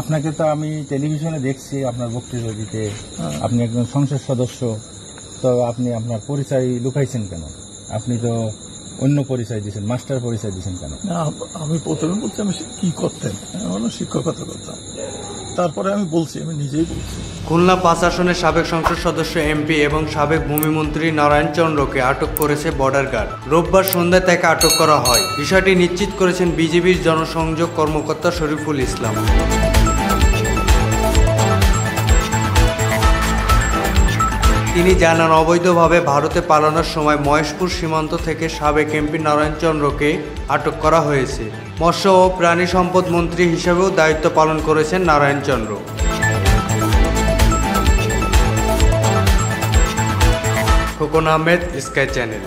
আপনাকে তো আমি টেলিভিশনে দেখছি আপনার বক্তৃতা দিতে, আপনি একজন সংসদ সদস্য, তো আপনি আপনার পরিচয় লুকাইছেন কেন? আপনি তো অন্য পরিচয় দিয়েছেন, মাস্টার পরিচয় দিয়েছেন কেন? আমি প্রথমে বলছি আমি কি করতেন, আমি শিক্ষকতা করতাম, তারপরে আমি বলছি, আমি নিজেই বলছি। খুলনা ৫ আসনের সাবেক সংসদ সদস্য এমপি এবং সাবেক ভূমিমন্ত্রী নারায়ণ চন্দ্রকে আটক করেছে বর্ডার গার্ড। রোববার সন্ধ্যায় তাকে আটক করা হয়। বিষয়টি নিশ্চিত করেছেন বিজিবির জনসংযোগ কর্মকর্তা শরীফুল ইসলাম। তিনি জানান, অবৈধভাবে ভারতে পালানোর সময় মহেশপুর সীমান্ত থেকে সাবেক এমপি নারায়ণ চন্দ্রকে আটক করা হয়েছে। মৎস্য ও প্রাণী সম্পদ মন্ত্রী হিসেবেও দায়িত্ব পালন করেছেন নারায়ণ চন্দ্র। Khokon Ahmed, sky channel.